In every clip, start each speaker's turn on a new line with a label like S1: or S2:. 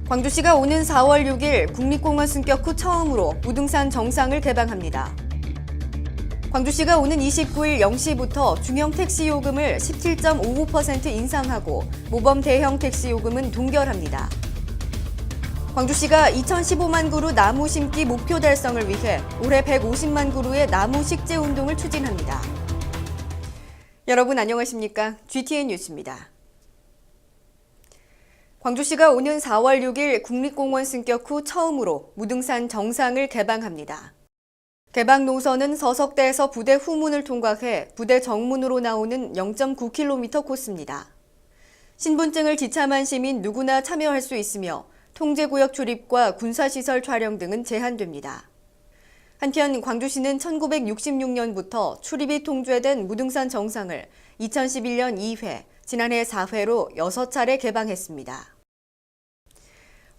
S1: 광주시가 오는 4월 6일 국립공원 승격 후 처음으로 무등산 정상을 개방합니다. 광주시가 오는 29일 0시부터 중형 택시 요금을 17.55% 인상하고 모범 대형 택시 요금은 동결합니다. 광주시가 2015만 그루 나무 심기 목표 달성을 위해 올해 150만 그루의 나무 식재 운동을 추진합니다. 여러분 안녕하십니까? GTN 뉴스입니다. 광주시가 오는 4월 6일 국립공원 승격 후 처음으로 무등산 정상을 개방합니다. 개방 노선은 서석대에서 부대 후문을 통과해 부대 정문으로 나오는 0.9km 코스입니다. 신분증을 지참한 시민 누구나 참여할 수 있으며 통제구역 출입과 군사시설 촬영 등은 제한됩니다. 한편 광주시는 1966년부터 출입이 통제된 무등산 정상을 2011년 2회, 지난해 4회로 6차례 개방했습니다.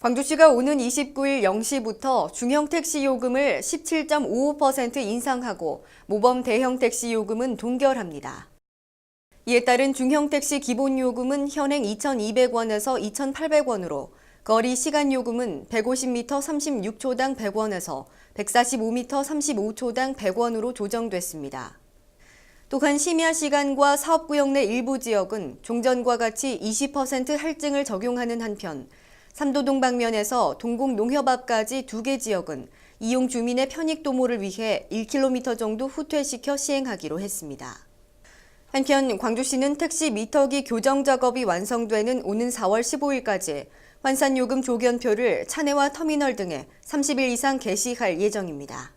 S1: 광주시가 오는 29일 0시부터 중형 택시 요금을 17.55% 인상하고 모범 대형 택시 요금은 동결합니다. 이에 따른 중형 택시 기본 요금은 현행 2,200원에서 2,800원으로 거리 시간 요금은 150m 36초당 100원에서 145m 35초당 100원으로 조정됐습니다. 또한 심야 시간과 사업구역 내 일부 지역은 종전과 같이 20% 할증을 적용하는 한편 삼도동 방면에서 동곡 농협 앞까지 2개 지역은 이용 주민의 편익 도모를 위해 1km 정도 후퇴시켜 시행하기로 했습니다. 한편 광주시는 택시 미터기 교정 작업이 완성되는 오는 4월 15일까지 환산요금 조견표를 차내와 터미널 등에 30일 이상 게시할 예정입니다.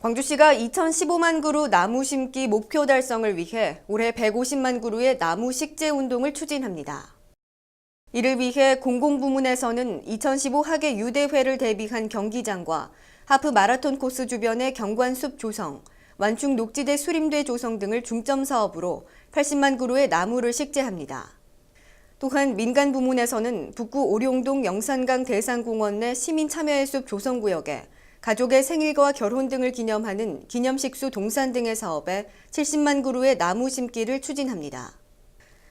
S1: 광주시가 2015만 그루 나무 심기 목표 달성을 위해 올해 150만 그루의 나무 식재 운동을 추진합니다. 이를 위해 공공부문에서는 2015 하계 유대회를 대비한 경기장과 하프 마라톤 코스 주변의 경관숲 조성, 완충 녹지대 수림대 조성 등을 중점 사업으로 80만 그루의 나무를 식재합니다. 또한 민간 부문에서는 북구 오룡동 영산강 대산공원 내 시민 참여의 숲 조성구역에 가족의 생일과 결혼 등을 기념하는 기념식수 동산 등의 사업에 70만 그루의 나무 심기를 추진합니다.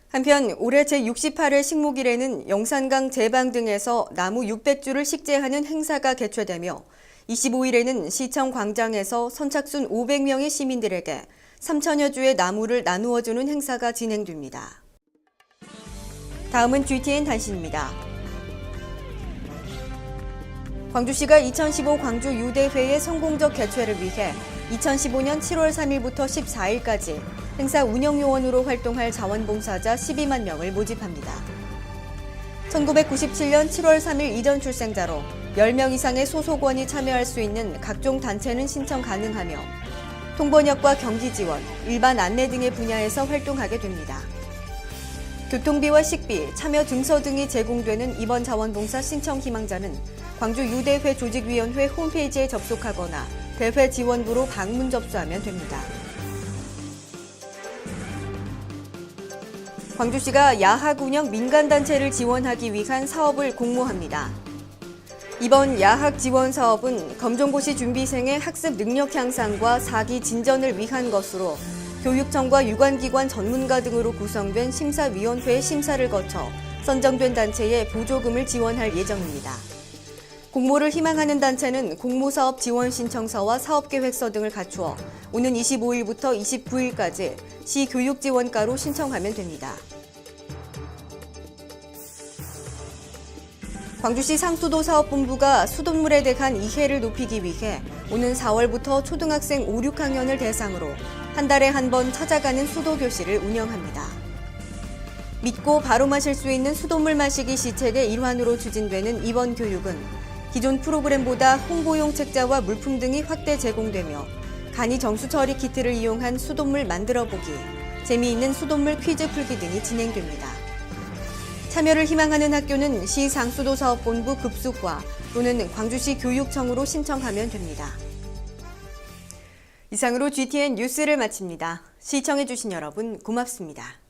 S1: 한편 올해 제68회 식목일에는 영산강 제방 등에서 나무 600주를 식재하는 행사가 개최되며 25일에는 시청 광장에서 선착순 500명의 시민들에게 3천여 주의 나무를 나누어주는 행사가 진행됩니다. 다음은 GTN 단신입니다. 광주시가 2015 광주 유대회의 성공적 개최를 위해 2015년 7월 3일부터 14일까지 행사 운영요원으로 활동할 자원봉사자 12만 명을 모집합니다. 1997년 7월 3일 이전 출생자로 10명 이상의 소속원이 참여할 수 있는 각종 단체는 신청 가능하며 통번역과 경기지원, 일반 안내 등의 분야에서 활동하게 됩니다. 교통비와 식비, 참여 증서 등이 제공되는 이번 자원봉사 신청 희망자는 광주 유대회 조직위원회 홈페이지에 접속하거나 대회 지원부로 방문 접수하면 됩니다. 광주시가 야학 운영 민간단체를 지원하기 위한 사업을 공모합니다. 이번 야학 지원 사업은 검정고시 준비생의 학습 능력 향상과 사기 진전을 위한 것으로 교육청과 유관기관 전문가 등으로 구성된 심사위원회의 심사를 거쳐 선정된 단체에 보조금을 지원할 예정입니다. 공모를 희망하는 단체는 공모사업 지원 신청서와 사업계획서 등을 갖추어 오는 25일부터 29일까지 시교육지원과로 신청하면 됩니다. 광주시 상수도사업본부가 수돗물에 대한 이해를 높이기 위해 오는 4월부터 초등학생 5, 6학년을 대상으로 한 달에 한 번 찾아가는 수도교실을 운영합니다. 믿고 바로 마실 수 있는 수돗물 마시기 시책의 일환으로 추진되는 이번 교육은 기존 프로그램보다 홍보용 책자와 물품 등이 확대 제공되며 간이 정수 처리 키트를 이용한 수돗물 만들어보기, 재미있는 수돗물 퀴즈 풀기 등이 진행됩니다. 참여를 희망하는 학교는 시 상수도사업본부 급수과 또는 광주시 교육청으로 신청하면 됩니다. 이상으로 GTN 뉴스를 마칩니다. 시청해주신 여러분 고맙습니다.